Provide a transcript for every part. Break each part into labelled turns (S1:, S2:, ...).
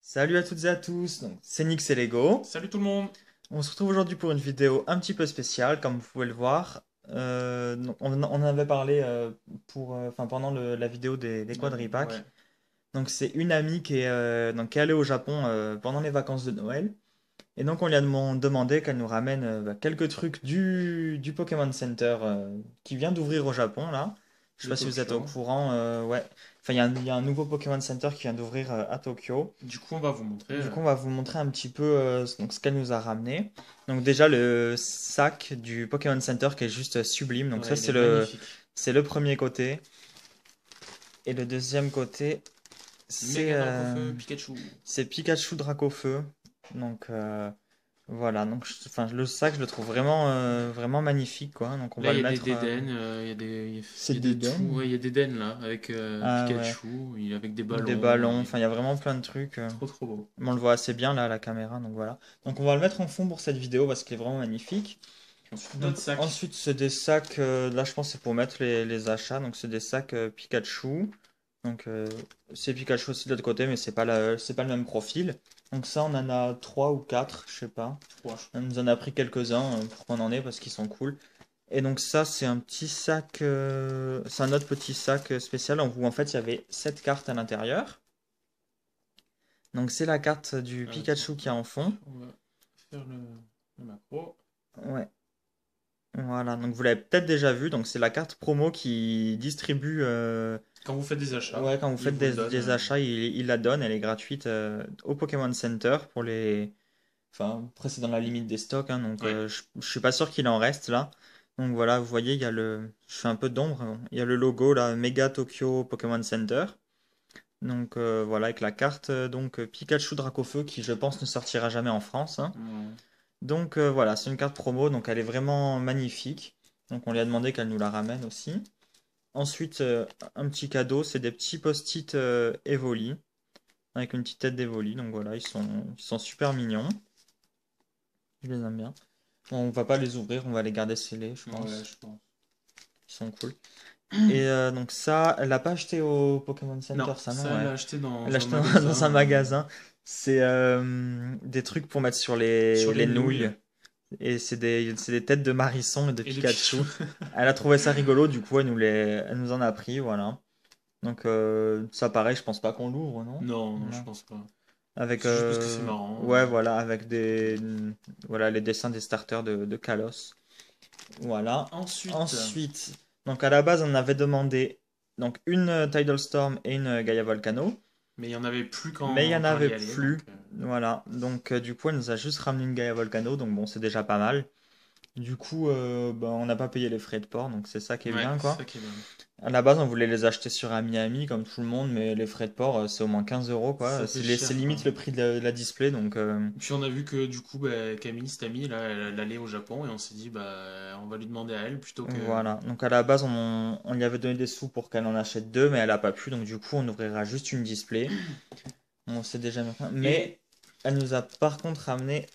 S1: Salut à toutes et à tous, donc c'est Nix et Lego.
S2: Salut tout le monde!
S1: On se retrouve aujourd'hui pour une vidéo un petit peu spéciale, comme vous pouvez le voir. On en avait parlé pendant la vidéo des
S2: Ouais.
S1: quadripacks. Donc c'est une amie qui est allée au Japon pendant les vacances de Noël. Et donc on lui a demandé qu'elle nous ramène quelques trucs du Pokémon Center qui vient d'ouvrir au Japon là. Je sais
S2: De
S1: pas si vous êtes au
S2: Tokyo.
S1: courant, ouais. Enfin il y a un nouveau Pokémon Center qui vient d'ouvrir à Tokyo.
S2: Du coup, on va vous montrer.
S1: Du coup, on va vous montrer un petit peu donc, ce qu'elle nous a ramené. Donc déjà le sac du Pokémon Center qui est juste sublime. Donc ça
S2: Ouais, il est magnifique.
S1: c'est le premier côté. Et le deuxième côté c'est
S2: Méga Dracofeu Pikachu.
S1: c'est Pikachu Dracofeu. Donc voilà. Donc enfin le sac je le trouve vraiment vraiment magnifique quoi. Donc on
S2: Là,
S1: va
S2: il y
S1: le
S2: a des
S1: mettre.
S2: Dédènes, il
S1: C'est
S2: y a
S1: des
S2: de tout.
S1: dents.
S2: Ouais, il y a Dédènes là, avec
S1: Ah ouais.
S2: Pikachu, il est avec des
S1: Des
S2: ballons.
S1: ballons. Enfin il y a vraiment plein de trucs.
S2: Trop trop beau.
S1: On le voit assez bien là à la caméra. Donc voilà. Donc on va le mettre en fond pour cette vidéo parce qu'il est vraiment magnifique.
S2: Ensuite,
S1: Donc
S2: d'autres sacs.
S1: ensuite c'est des sacs, là je pense que c'est pour mettre les achats, donc c'est des sacs Pikachu. Donc c'est Pikachu aussi de l'autre côté mais c'est pas le même profil. Donc ça on en a 3 ou 4 je sais pas.
S2: Trois, je
S1: On
S2: crois.
S1: nous en a pris quelques-uns pour qu'on en ait parce qu'ils sont cool. Et donc ça c'est un petit sac, c'est un autre petit sac spécial où en fait il y avait 7 cartes à l'intérieur. Donc c'est la carte du
S2: Attends,
S1: Pikachu qui est
S2: hop,
S1: en fond.
S2: on va faire le macro.
S1: Ouais. Voilà, donc vous l'avez peut-être déjà vu, donc c'est la carte promo qui distribue,
S2: Quand vous faites des achats,
S1: ouais, quand vous
S2: il
S1: faites
S2: vous le donne.
S1: des achats, il la donne, elle est gratuite au Pokémon Center pour enfin, après c'est dans la limite des stocks, hein, donc
S2: Ouais.
S1: je suis pas sûr qu'il en reste là. Donc voilà, vous voyez, je fais un peu d'ombre, hein. Il y a le logo là, Mega Tokyo Pokémon Center. Donc voilà, avec la carte donc Pikachu Dracofeu qui je pense ne sortira jamais en France, hein.
S2: Ouais.
S1: Donc voilà, c'est une carte promo, donc elle est vraiment magnifique. Donc on lui a demandé qu'elle nous la ramène aussi. Ensuite, un petit cadeau, c'est des petits post-it Evoli, avec une petite tête d'Evoli. Donc voilà, ils sont super mignons. Je les aime bien. Bon, on va pas les ouvrir, on va les garder scellés, je
S2: Ouais,
S1: pense.
S2: je pense.
S1: Ils sont cool. Et donc ça, elle l'a pas acheté au Pokémon Center,
S2: Non,
S1: ça non,
S2: ça, elle
S1: ouais.
S2: l'a acheté
S1: Elle l'a
S2: dans un
S1: acheté dans un
S2: magasin
S1: magasin. C'est des trucs pour mettre sur
S2: sur les
S1: les
S2: nouilles
S1: nouilles. Et c'est des têtes de Marisson et de
S2: et de
S1: Pikachu.
S2: Pikachu.
S1: Elle a trouvé ça rigolo, du coup elle nous en a pris, voilà. Donc ça pareil, je pense pas qu'on l'ouvre, non?
S2: Non, non, je
S1: Non.
S2: pense pas.
S1: Avec
S2: C'est juste parce que c'est marrant.
S1: ouais voilà, avec des voilà les dessins des starters de Kalos. Voilà.
S2: Ensuite,
S1: Ensuite, donc à la base on avait demandé donc une Tidal Storm et une Gaia Volcano,
S2: mais il y en avait plus
S1: mais il y en
S2: quand elle
S1: avait
S2: y allait, donc
S1: plus. Voilà. Donc du coup elle nous a juste ramené une Gaia Volcano, donc bon c'est déjà pas mal. Du coup, bah, on n'a pas payé les frais de port, donc c'est ça qui est
S2: ouais,
S1: bien,
S2: c'est
S1: quoi.
S2: ça qui est bien.
S1: À la base, on voulait les acheter sur Ami, comme tout le monde, mais les frais de port, c'est au moins 15 euros,
S2: Ça
S1: quoi.
S2: fait
S1: C'est
S2: cher, quoi.
S1: limite le prix de la display, donc
S2: Puis on a vu que du coup, bah, Camille, cette amie, là, elle allait au Japon et on s'est dit, bah, on va lui demander à elle plutôt que.
S1: voilà. Donc à la base, on lui avait donné des sous pour qu'elle en achète deux, mais elle a pas pu, donc du coup, on ouvrira juste une display. On sait déjà maintenant.
S2: Et
S1: Mais elle nous a par contre ramené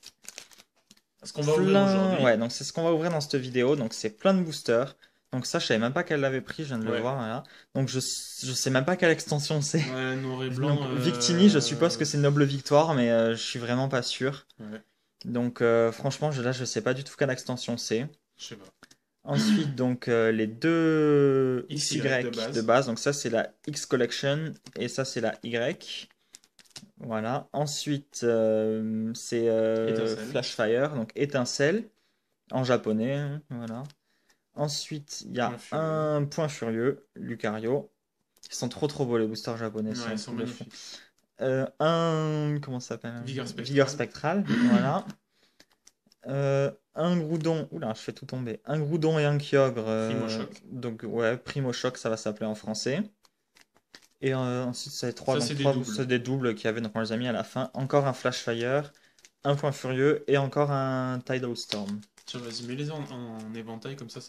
S2: ce qu'on va ouvrir
S1: plein.
S2: aujourd'hui.
S1: Ouais, donc c'est ce qu'on va ouvrir dans cette vidéo. Donc c'est plein de boosters. Donc ça, je savais même pas qu'elle l'avait pris, je viens de le
S2: Ouais.
S1: voir là. Donc je sais même pas quelle extension c'est.
S2: Ouais, noir et blanc.
S1: Donc Victini, je suppose que c'est Noble Victoire, mais je suis vraiment pas sûr.
S2: Ouais,
S1: Donc franchement, là, je sais pas du tout quelle extension c'est.
S2: je sais pas.
S1: Ensuite, donc les deux
S2: XY de
S1: XY de
S2: base.
S1: base. Donc ça, c'est la X Collection et ça, c'est la Y. Voilà. Ensuite, c'est
S2: Étincelle.
S1: Flashfire, donc étincelle en japonais, hein, voilà. Ensuite, il y
S2: Point
S1: a
S2: furieux.
S1: un point furieux, Lucario. Ils sont trop beaux les boosters japonais, c'est
S2: Ouais,
S1: un
S2: ils sont
S1: truc de fou.
S2: magnifiques.
S1: Comment ça s'appelle?
S2: Vigueur
S1: Vigueur
S2: spectral.
S1: spectral, voilà. Un Groudon, oula, je fais tout tomber. Un Groudon et un Kyogre,
S2: Primo choc.
S1: donc ouais, Primo Choc, ça va s'appeler en français. Et ensuite, c'est trois,
S2: Ça,
S1: donc
S2: c'est des
S1: trois
S2: doubles.
S1: boosters des doubles qu'il y avait, donc on les a mis à la fin. Encore un Flash Fire, un Point Furieux et encore un Tidal Storm.
S2: Tiens, vas-y, mets-les en éventail, comme ça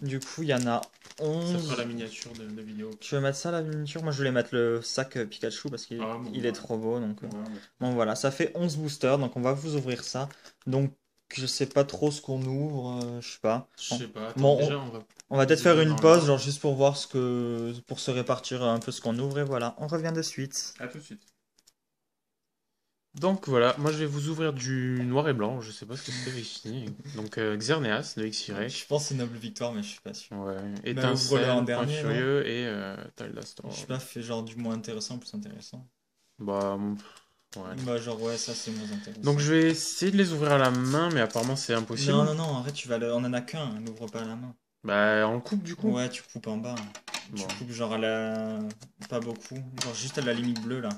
S1: Du coup, il y en a
S2: ça fera la
S1: 11.
S2: miniature de vidéo.
S1: Tu veux mettre ça la miniature? Moi je voulais mettre le sac Pikachu parce qu'il
S2: Ah, bon,
S1: il est
S2: ouais.
S1: trop beau. Donc,
S2: Ouais, on mettra.
S1: bon voilà, ça fait 11 boosters, donc on va vous ouvrir ça. Donc je sais pas trop ce qu'on ouvre, je sais pas.
S2: Je sais pas, attends,
S1: Bon,
S2: déjà
S1: on va peut-être
S2: poser
S1: faire
S2: ça
S1: une
S2: dans
S1: pause, genre
S2: l'ordre.
S1: juste pour voir pour se répartir un peu ce qu'on ouvre et voilà, on revient de suite.
S2: À tout de suite. Donc voilà, moi je vais vous ouvrir du noir et blanc, je sais pas ce que c'est Vixini. Donc Xerneas de
S1: Je
S2: XY.
S1: pense que c'est Noble Victoire, mais je suis pas sûr.
S2: Ouais,
S1: Mais ouvre-le en
S2: Étincelle, Point
S1: dernier, non?
S2: Furieux et
S1: Je sais
S2: Taldastor.
S1: pas, fait genre du moins intéressant au plus intéressant.
S2: Bah, ouais.
S1: Bah genre ouais, ça c'est moins
S2: Donc
S1: intéressant.
S2: je vais essayer de les ouvrir à la main, mais apparemment c'est
S1: Non,
S2: impossible.
S1: non, non, arrête, on en a qu'un, hein, n'ouvre pas à la main.
S2: Bah, en coupe du coup.
S1: Ouais, tu coupes en bas, hein. Tu
S2: Bon,
S1: coupes genre à la... Pas beaucoup, genre juste à la limite bleue là.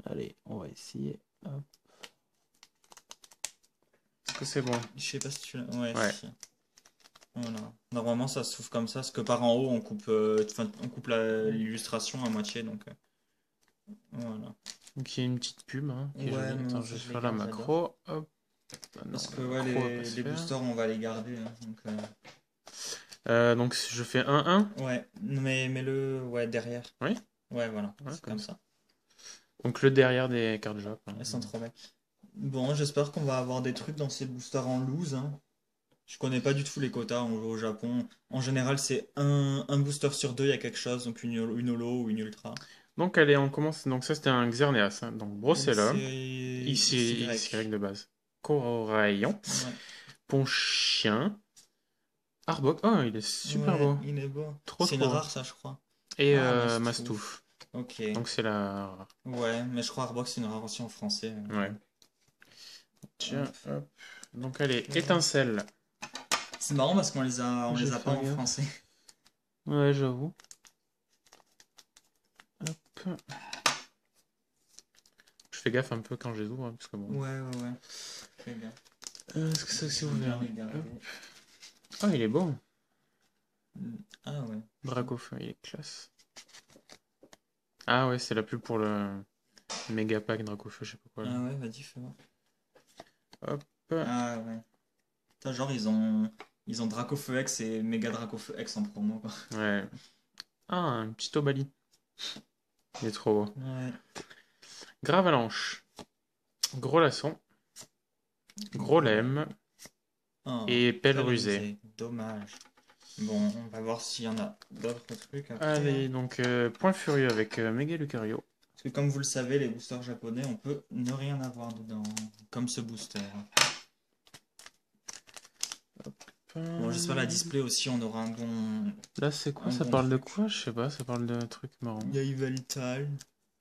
S2: allez, on va essayer. Hop. Est-ce que c'est bon?
S1: Je sais pas si tu l'as... Ouais,
S2: Ouais.
S1: si. Voilà. Normalement ça s'ouvre comme ça, parce que par en haut on coupe, enfin, on coupe l'illustration à moitié, donc voilà.
S2: Donc il y a une petite pub hein, qui est
S1: Ouais,
S2: jolie.
S1: moi
S2: Attends, je
S1: ça
S2: vais
S1: je les
S2: faire la
S1: garde, j'adore.
S2: macro. Hop. Ah non,
S1: Parce que
S2: la
S1: ouais,
S2: macro va pas se
S1: les
S2: faire.
S1: boosters on va les garder, hein, donc,
S2: Donc je fais 1-1.
S1: ouais, mais mets-le ouais, derrière.
S2: Oui,
S1: Ouais, voilà,
S2: ouais,
S1: c'est
S2: comme
S1: comme
S2: ça.
S1: ça.
S2: Donc le derrière des cartes Jap. Hein.
S1: Elles sont trop belles. Bon, j'espère qu'on va avoir des trucs dans ces boosters en loose, hein. Je connais pas du tout les quotas au Japon. En général, c'est un booster sur deux, il y a quelque chose, donc une holo ou une ultra.
S2: Donc allez, on commence. Donc ça c'était un Xerneas. Hein. Donc Brossella.
S1: C'est
S2: Ici XY
S1: XY.
S2: de base. Coraillon.
S1: Ouais.
S2: Ponchien. Arbok. Oh, il est super
S1: Ouais,
S2: beau.
S1: il est beau.
S2: Trop
S1: C'est une
S2: trop beau.
S1: rare, ça, je crois.
S2: Et
S1: Ah, Mastouf.
S2: Mastouf.
S1: Ok.
S2: Donc c'est la...
S1: Ouais, mais je crois Arbox, c'est une rare aussi en français.
S2: Ouais. Tiens,
S1: Hop.
S2: hop. Donc allez,
S1: Ok.
S2: étincelle.
S1: C'est marrant parce on
S2: J'ai
S1: les a pas
S2: fait
S1: en
S2: gaffe.
S1: français.
S2: Ouais, j'avoue. Hop. Je fais gaffe un peu quand je les ouvre, hein, parce que bon.
S1: Ouais, ouais, ouais. Fais gaffe.
S2: Est-ce que ça c'est
S1: J'aime bien
S2: ouvert?
S1: regarder.
S2: Hop. Ah, il est beau.
S1: Ah ouais.
S2: Dracofeu, il est classe. Ah ouais, c'est la pub pour le méga pack Dracofeu, je sais pas quoi. Là.
S1: Ah ouais, vas-y, fais voir.
S2: Hop.
S1: Ah ouais. Putain, genre, ils ont Dracofeu X et Méga Dracofeu X en promo, quoi.
S2: Ouais. Ah, un petit Obali. Il est trop beau.
S1: Ouais.
S2: Gravalanche. Gros laçon. Gros
S1: Voilà.
S2: lemme.
S1: Oh,
S2: Et pelle
S1: pelle
S2: rusée.
S1: rusée. Dommage. Bon, on va voir s'il y en a d'autres trucs après, hein.
S2: Allez, donc point furieux avec Méga Lucario.
S1: Parce que comme vous le savez, les boosters japonais, on peut ne rien avoir dedans. Comme ce booster. Bon, j'espère la display aussi, on aura
S2: Là, c'est quoi?
S1: un
S2: Ça
S1: bon
S2: parle de
S1: truc.
S2: quoi? Je sais pas, ça parle de trucs marrants.
S1: Il y a Yveltal.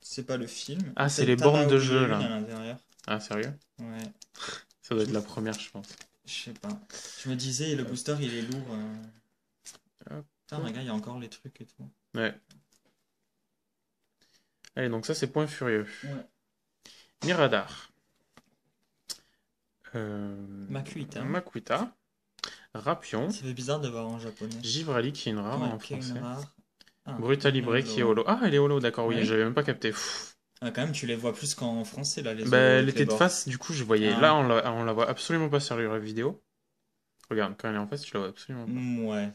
S1: C'est pas le film.
S2: Ah, c'est les
S1: Peut-être t'en
S2: bornes
S1: as
S2: de
S1: oublié
S2: jeu,
S1: une
S2: là.
S1: à l'intérieur.
S2: Ah, sérieux?
S1: Ouais.
S2: Ça doit
S1: Je
S2: être
S1: me...
S2: la première, je pense.
S1: je sais pas. Je me disais, le booster, il est lourd.
S2: Hop.
S1: Putain, regarde, il y a encore les trucs et tout.
S2: Ouais. Allez, donc ça, c'est point furieux.
S1: Ouais.
S2: Miradar.
S1: Makuita.
S2: Makuita. Rapion.
S1: Ça fait bizarre de voir en japonais.
S2: Givrali, qui est une rare
S1: Ouais,
S2: en
S1: qui est une
S2: français.
S1: rare. Ah,
S2: Brutalibré,
S1: une
S2: qui est
S1: holo.
S2: holo. Ah, elle est holo, d'accord, oui,
S1: Oui.
S2: j'avais même pas capté. Pff.
S1: Ah, quand même, tu les vois plus qu'en français, là, les
S2: Bah,
S1: holos
S2: elle
S1: avec les
S2: était de
S1: bords.
S2: face, du coup, je voyais. Là,
S1: Ah,
S2: on la voit absolument pas sur la vidéo. Regarde, quand elle est en face, tu la vois absolument pas.
S1: ouais,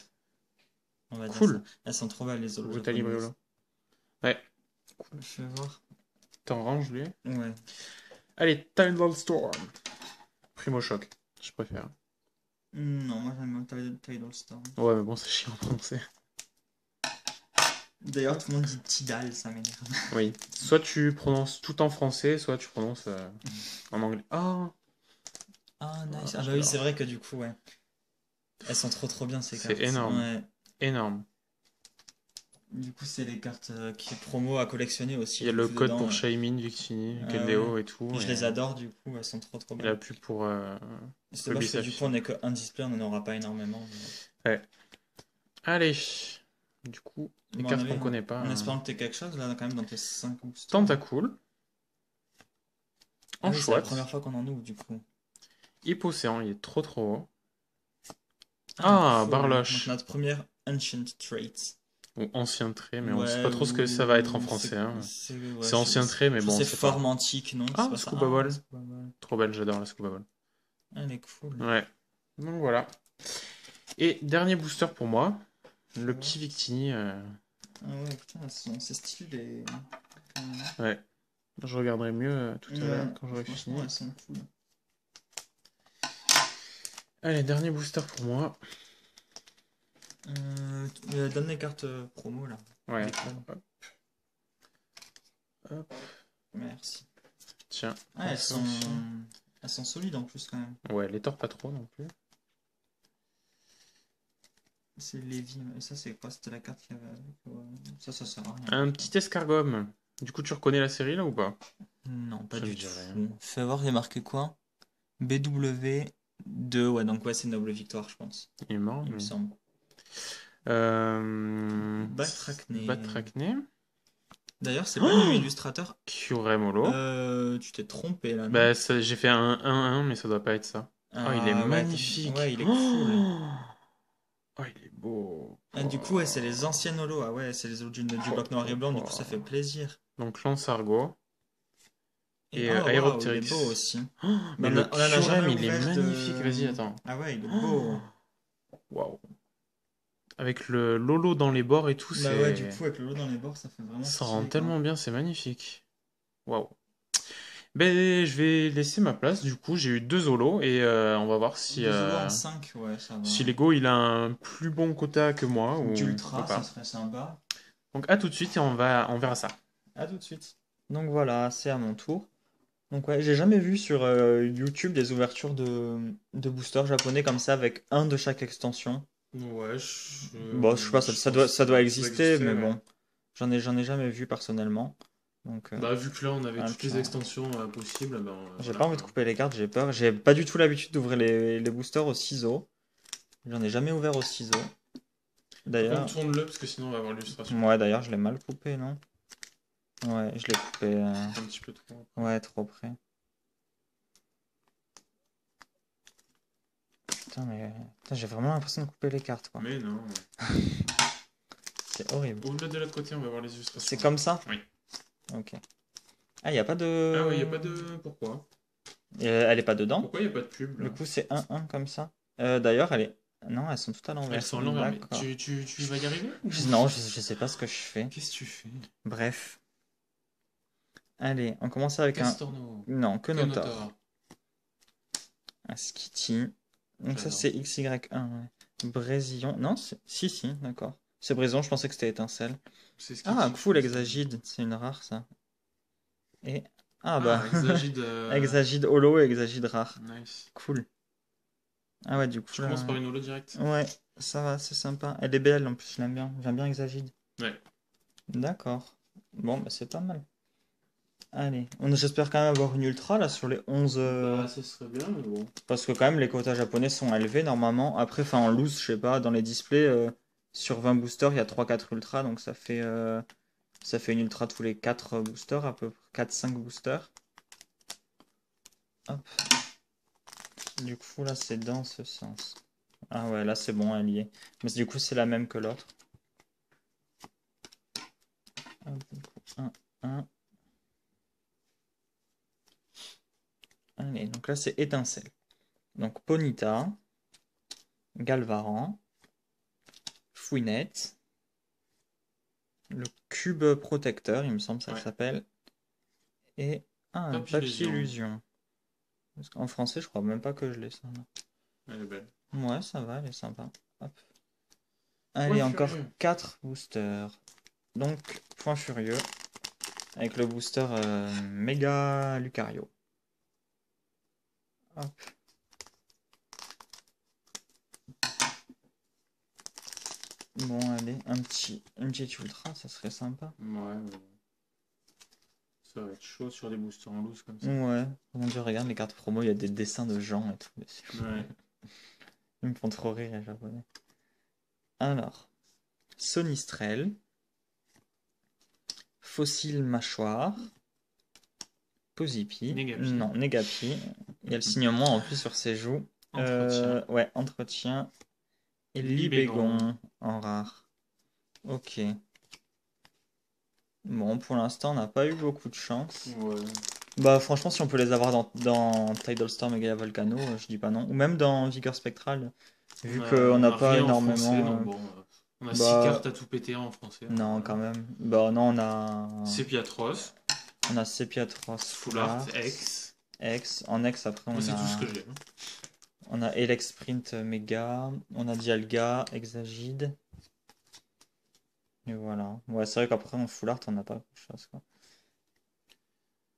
S1: on va dire ça.
S2: Cool.
S1: Elles sont trop belles, les holos
S2: Brutalibré
S1: japonaises.
S2: holo. Ouais.
S1: Je vais voir.
S2: T'en ranges, lui.
S1: Ouais.
S2: Allez, Tidal Storm. Primo Choc, je préfère.
S1: Non, moi j'aime bien Tidal Storm.
S2: Ouais, mais bon, c'est chiant en français.
S1: D'ailleurs, tout le monde dit Tidal, ça m'énerve.
S2: Oui. Soit tu prononces tout en français, soit tu prononces en anglais. Ah,
S1: Ah, nice. Ah, bah oui,
S2: j'adore.
S1: c'est vrai que du coup, ouais. Elles sont trop bien ces
S2: C'est
S1: cartes.
S2: énorme.
S1: Ouais.
S2: Énorme.
S1: Du coup, c'est les cartes qui est promo à collectionner aussi,
S2: Il y a
S1: du
S2: le
S1: coup,
S2: code
S1: dedans.
S2: pour Shaymin, Victini,
S1: Ah ouais.
S2: Keldeo et tout.
S1: Et je les adore, du coup, elles sont trop
S2: Et la
S1: belles.
S2: pub pour
S1: C'est
S2: Ruby
S1: dommage que du coup, on
S2: Saphir.
S1: n'est qu'un display, on n'en aura pas énormément.
S2: Ouais. Allez. Du coup, les
S1: Bon,
S2: cartes qu'on connaît pas.
S1: en espérant que t'aies quelque chose, là, quand même, dans tes 5 boosters.
S2: Tentacool.
S1: Ah oui, c'est la
S2: Anchouette.
S1: première fois qu'on en ouvre, du coup.
S2: Hippocéan, il est trop haut.
S1: Ah,
S2: Ah,
S1: cool. Donc,
S2: Barloche.
S1: notre première Ancient Trait.
S2: Ou ancien trait, mais on sait
S1: Ouais,
S2: pas trop ce que ça va être en
S1: ou
S2: français. Hein.
S1: ouais,
S2: C'est ancien trait, mais
S1: je trouve
S2: bon,
S1: que
S2: on
S1: c'est
S2: sait pas.
S1: forme antique, non? C'est
S2: Ah,
S1: pas ça?
S2: Scuba
S1: Ah, ouais,
S2: Ball.
S1: Scuba Ball.
S2: Trop belle, j'adore la Scuba Ball.
S1: Ah, elle est cool.
S2: Ouais. Donc voilà. Et dernier booster pour moi, le
S1: Ouais.
S2: petit Victini.
S1: Ah ouais, putain, c'est stylé.
S2: Ouais. Je regarderai mieux tout à l'heure quand j'aurai
S1: Franchement,
S2: fini.
S1: elles sont cool.
S3: Allez, dernier booster pour moi.
S1: Donne les cartes promo là.
S3: Ouais.
S1: Les crânes.
S3: Hop. Hop.
S1: Merci.
S3: Tiens.
S1: Ah, elles sont solides en plus quand même.
S3: Ouais, les tords pas trop non plus.
S1: C'est Lévi. Et ça, c'est quoi? C'était la carte qu'il y avait avec. Ça sert à rien.
S3: Un petit escargot. Du coup, tu reconnais la série là ou pas?
S1: Non, pas
S3: Ça me
S1: du
S3: dit
S1: tout.
S3: rien.
S1: Fais voir, il y a marqué quoi? BW2, ouais, donc ouais, c'est Noble Victoire, je pense.
S3: Il est mort.
S1: Il me semble. Batrachné.
S3: Batrachné.
S1: D'ailleurs, c'est pas le même illustrateur.
S3: Kyuremolo.
S1: Tu t'es trompé là, non?
S3: Bah, j'ai fait un 1-1, mais ça doit pas être ça. Oh, il est
S1: Ah, ouais,
S3: magnifique.
S1: ouais, il est cool.
S3: Oh, il est beau.
S1: Ah, du coup, ouais, c'est les anciennes holos. Ah ouais, c'est les holos du bloc noir et blanc, du coup, ça fait plaisir.
S3: Donc, Lance-Argot. Et
S1: oh, waouh, il est
S3: Aeropteryx.
S1: beau aussi.
S3: Mais
S1: on
S3: le
S1: en a jamais
S3: Kyurem, il est
S1: ouvert
S3: magnifique. Vas-y, attends.
S1: Ah ouais, il est beau.
S3: Waouh. Avec le Lolo dans les bords et tout,
S1: Bah ouais, du coup, avec le lot dans les bords, ça fait vraiment
S3: ça
S1: stylé,
S3: rend
S1: quoi.
S3: tellement bien, c'est magnifique. Waouh. Ben, je vais laisser ma place. Du coup, j'ai eu 2 holos et on va voir si,
S1: Deux holos en 5, ouais, ça va.
S3: si Lego il a un plus bon quota que moi ou
S1: D'ultra,
S3: pas.
S1: ça serait sympa.
S3: Donc à tout de suite et on verra ça.
S1: À tout de suite. Donc voilà, c'est à mon tour. Donc ouais, j'ai jamais vu sur YouTube des ouvertures de boosters japonais comme ça avec un de chaque extension.
S2: Ouais,
S1: Bon, je sais pas,
S2: je
S1: ça
S2: pense
S1: doit,
S2: que ça
S1: exister, mais
S2: ouais.
S1: bon, j'en ai jamais vu personnellement. Donc,
S2: Bah, vu que là on avait
S1: un
S2: toutes
S1: petit-
S2: les extensions possibles, ben
S1: j'ai
S2: voilà,
S1: pas envie de
S2: quoi.
S1: couper les cartes, j'ai peur. J'ai pas du tout l'habitude d'ouvrir les boosters au ciseau. J'en ai jamais ouvert au ciseau.
S2: Par
S1: D'ailleurs,
S2: contre, tourne-le parce que sinon on va avoir l'illustration.
S1: ouais, d'ailleurs, je l'ai mal coupé, non? Ouais, je l'ai coupé.
S2: Un petit peu trop.
S1: Ouais, trop près. Putain, mais putain, j'ai vraiment l'impression de couper les cartes, quoi.
S2: Mais non.
S1: C'est horrible.
S2: Ouvre-le de l'autre côté, on va voir les illustrations.
S1: C'est comme ça?
S2: Oui.
S1: Ok. Ah, il a pas de.
S2: Ah ouais, y a pas de. Pourquoi?
S1: Et elle est pas dedans?
S2: Pourquoi y a pas de pub là?
S1: Du coup, c'est 1-1 comme ça. D'ailleurs, elle est. Non, elles sont toutes à l'envers.
S2: Elles sont à l'envers, mais
S1: D'accord.
S2: tu vas y arriver?
S1: Non, je sais pas ce que je fais.
S2: Qu'est-ce que tu fais?
S1: Bref. Allez, on commence avec
S2: Castorno.
S1: Non, que Notor.
S2: Notor.
S1: Un Skitty. Donc ça,
S2: J'adore.
S1: c'est XY1. Ouais. Brésillon. Non, si, d'accord. C'est Brésillon, je pensais que c'était étincelle.
S2: C'est ce qui
S1: Ah,
S2: dit,
S1: cool,
S2: je pense.
S1: Hexagide. C'est une rare, ça. Et. Ah,
S2: Ah,
S1: bah.
S2: Exagide.
S1: Hexagide holo et Hexagide rare.
S2: Nice.
S1: Cool. Ah ouais, du coup,
S2: Tu
S1: là.
S2: commences par une holo direct.
S1: Ouais, ça va, c'est sympa. Elle est belle, en plus, je l'aime bien. J'aime bien Hexagide.
S2: Ouais.
S1: D'accord. Bon, bah, c'est pas mal. Allez, j'espère quand même avoir une ultra là sur les 11.
S2: Bah, ce serait bien, mais bon.
S1: Parce que quand même les quotas japonais sont élevés normalement. Après, enfin en loose, je sais pas, dans les displays, sur 20 boosters, il y a 3-4 ultras, donc ça fait une ultra tous les 4 boosters, à peu près 4-5 boosters. Hop. Du coup là c'est dans ce sens. Ah ouais, là c'est bon, elle y est. Mais du coup c'est la même que l'autre. Hop, du coup, 1. Allez, donc là c'est étincelle. Donc Ponyta, Galvaran, Fouinette, le cube protecteur, il me semble ça
S2: Ouais.
S1: s'appelle, et un papier illusion. Parce qu'en français, je crois même pas que je l'ai ça. Là.
S2: Elle est belle.
S1: Ouais, ça va, elle est sympa. Hop. Allez, encore 4 boosters. Donc, point furieux, avec le booster méga Lucario. Hop. Bon, allez, une petite ultra, ça serait sympa.
S2: Ouais, mais bon. Ça va être chaud sur des boosters en loose comme ça.
S1: Ouais, quand je regarde les cartes promo, il y a des dessins de gens et tout dessus.
S2: Ouais.
S1: Ils me font trop rire les japonais. Alors, Sonistrel, Fossile Mâchoire, Posipi,
S2: Négapi.
S1: non, Négapi, il y a le signe moins en plus sur ses joues.
S2: Entretien.
S1: Ouais, Entretien, et Libégon en rare. Ok. Bon, pour l'instant, on n'a pas eu beaucoup de chance.
S2: Ouais.
S1: Bah, franchement, si on peut les avoir dans Tidal Storm et Gaia Volcano, je dis pas non. Ou même dans Vigor Spectral, vu qu'on n'a pas
S2: rien en
S1: énormément.
S2: français, donc bon, on a 6
S1: bah,
S2: cartes à tout péter en français.
S1: Non,
S2: voilà.
S1: quand même. Bah, non, on a.
S2: Sepiatros,
S1: On a Sepiatros,
S2: Full Art, X.
S1: X. En X, après, on
S2: Moi, c'est
S1: a.
S2: tout ce que j'ai.
S1: On a Elex Sprint Mega, on a Dialga, Exagide. Et voilà. Ouais, c'est vrai qu'après en full art, on n'a pas grand-chose, quoi.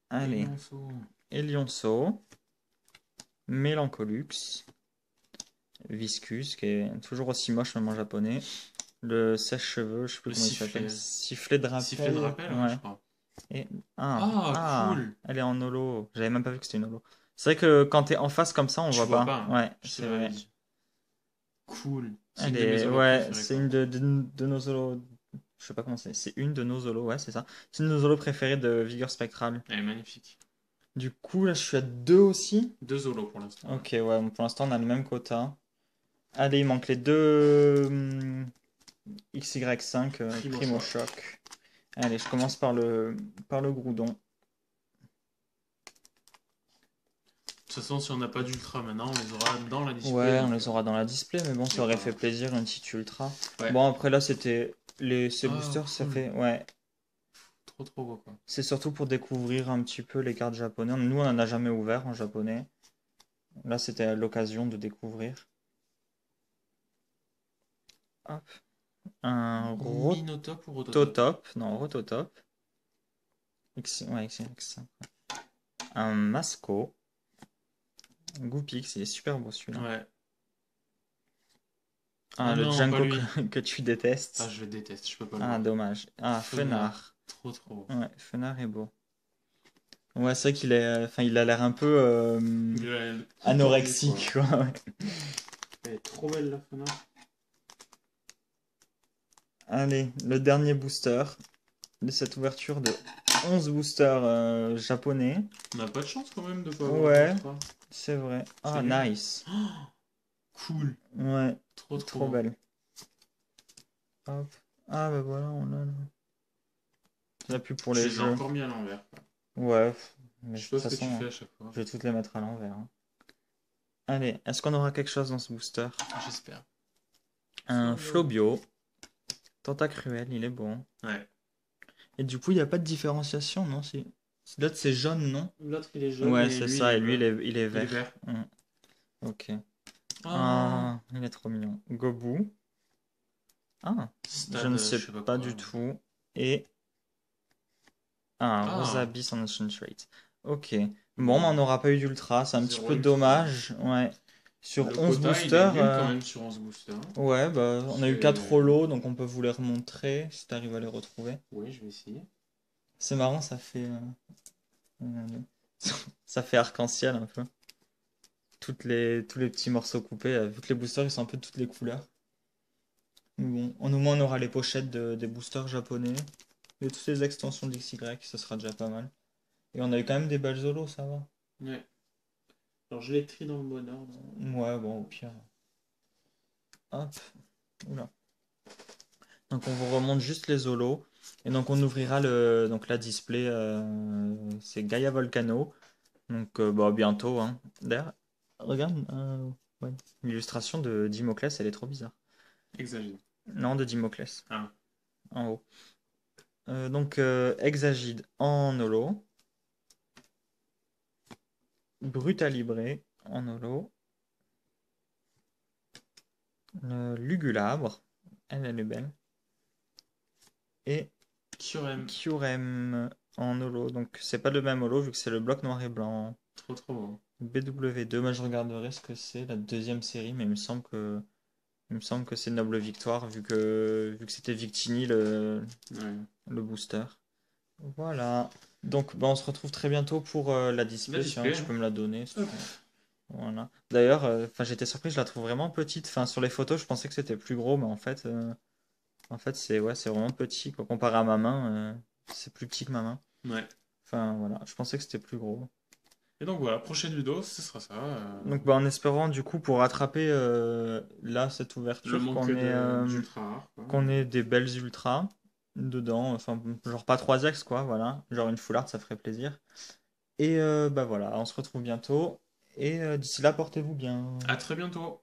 S1: Allez. Elionceau, Mélancolux, Viscus, qui est toujours aussi moche même en japonais. Le sèche-cheveux, je sais plus
S2: Le
S1: comment il
S2: sifflet.
S1: s'appelle. Sifflet de rappel.
S2: Sifflet de rappel, ouais, je crois.
S1: Et...
S2: Ah, cool.
S1: Elle est en holo. J'avais même pas vu que c'était une holo. C'est vrai que quand t'es en face comme ça, on
S2: Tu
S1: voit
S2: vois
S1: pas.
S2: pas, hein.
S1: Ouais,
S2: Je te
S1: c'est
S2: l'avais
S1: vrai.
S2: dit. Cool. C'est une
S1: Elle
S2: de mes
S1: est...
S2: holos
S1: Ouais,
S2: préférées,
S1: c'est
S2: quoi.
S1: une de nos holos. Je sais pas comment c'est. C'est une de nos holos, ouais, c'est ça. C'est une de nos holos préférées de Vigueur Spectral.
S2: Elle est magnifique.
S1: Du coup, là, je suis à 2 aussi.
S2: 2 holos pour l'instant.
S1: Ok, ouais, bon, pour l'instant, on a le même quota. Allez, il manque les deux XY5 Primo Choc. Allez, je commence par le Groudon.
S2: De toute façon, si on n'a pas d'ultra maintenant, on les aura dans la display.
S1: Ouais, on
S2: donc,
S1: les aura dans la display, mais bon, ça aurait fait plaisir une petite ultra.
S2: Ouais.
S1: Bon, après là, c'était ces
S2: Ah,
S1: boosters, ça
S2: cool.
S1: fait ouais.
S2: Trop beau, quoi.
S1: C'est surtout pour découvrir un petit peu les cartes japonaises. Nous, on en a jamais ouvert en japonais. Là, c'était l'occasion de découvrir. Hop. Un
S2: Minotop ou Rototop?
S1: Rototop. Non, Rototop. Ouais, XY5. Un Masco. Goopix, il est super beau celui-là.
S2: Ouais.
S1: Ah, le
S2: non,
S1: Django
S2: pas lui.
S1: que tu détestes.
S2: Ah, je le déteste, je peux pas le
S1: Ah,
S2: voir.
S1: dommage. Ah, Fenard.
S2: Trop beau.
S1: Ouais, Fenard est beau. Ouais, c'est vrai qu'il est, enfin, il a l'air un peu anorexique, quoi. Ouais.
S2: Elle est trop belle, la Fenard.
S1: Allez, le dernier booster de cette ouverture de 11 boosters japonais.
S2: On n'a pas de chance quand même de pas avoir
S1: Ouais,
S2: d'ultra.
S1: c'est vrai. Ah,
S2: C'est nul.
S1: nice.
S2: Cool.
S1: Ouais,
S2: Trop
S1: trop
S2: beau.
S1: belle. Hop. Ah, bah voilà, on a. C'est la pub pour
S2: Je
S1: les
S2: les ai
S1: jeux.
S2: encore mis à l'envers, quoi.
S1: Ouais, mais
S2: Je
S1: de
S2: sais
S1: toute
S2: pas ce que tu
S1: façon,
S2: fais à chaque fois.
S1: je vais toutes les mettre à l'envers, hein. Allez, est-ce qu'on aura quelque chose dans ce booster?
S2: J'espère.
S1: Un Flobio. Tentacruel, il est bon.
S2: Ouais.
S1: Et du coup, il n'y a pas de différenciation, non? L'autre, c'est jaune, non?
S2: L'autre, il est jaune.
S1: Ouais,
S2: et
S1: c'est
S2: lui,
S1: ça,
S2: il
S1: et
S2: est
S1: lui,
S2: bleu.
S1: il est vert.
S2: Il est vert.
S1: Ok.
S2: Ah,
S1: Ah, il est trop mignon. Gobu. Ah,
S2: Stade,
S1: je ne sais
S2: sais pas
S1: pas
S2: quoi.
S1: du tout. Et un
S2: Ah.
S1: Rosabyss en Concentrate. Ok. Bon, mais on n'aura pas eu d'ultra, c'est un petit peu dommage. Ouais. Sur
S2: Le
S1: 11
S2: quota,
S1: boosters.
S2: il est nul quand même sur 11 boosters.
S1: Ouais, bah, on a eu 4 holos, donc on peut vous les remontrer si tu arrives à les retrouver.
S2: Oui, je vais essayer.
S1: C'est marrant, ça fait. Ça fait arc-en-ciel un peu. Tous les petits morceaux coupés, vu que les boosters ils sont un peu de toutes les couleurs. Mais bon, au moins on aura les pochettes des boosters japonais et toutes les extensions d'XY, ça sera déjà pas mal. Et on a eu quand même des belles solos, ça va.
S2: Ouais. Alors je les trie dans le bon ordre.
S1: Ouais, bon, au pire. Hop. Oula. Donc on vous remonte juste les solos. Et donc on ouvrira donc la display, c'est Gaia Volcano. Donc bah, bientôt, hein. D'ailleurs, regarde, ouais. L'illustration de Dimoclès, elle est trop bizarre.
S2: Exagère.
S1: Non, de Dimoclès.
S2: Ah.
S1: En haut. Donc Exagide en holo. Brutalibré en holo. Lugulabre. Elle est belle. Et Kyurem en holo. Donc c'est pas le même holo vu que c'est le bloc noir et blanc.
S2: Trop beau.
S1: BW2, moi je regarderai ce que c'est la deuxième série, mais il me semble que c'est Noble Victoire vu que c'était Victini le booster. Voilà. Donc bah, on se retrouve très bientôt pour la display, si tu peux me la donner. Voilà. D'ailleurs, j'étais surpris, je la trouve vraiment petite. Enfin, sur les photos, je pensais que c'était plus gros, mais en fait c'est vraiment petit quoi. Comparé à ma main, c'est plus petit que ma main.
S2: Ouais.
S1: Enfin voilà, je pensais que c'était plus gros.
S2: Et donc voilà, prochaine vidéo, ce sera ça.
S1: Donc bah, en espérant du coup pour rattraper là cette ouverture qu'on ait des belles ultras dedans, enfin genre pas 3 ex quoi, voilà, genre une full art ça ferait plaisir. Et bah voilà, on se retrouve bientôt et d'ici là portez-vous bien.
S2: À très bientôt.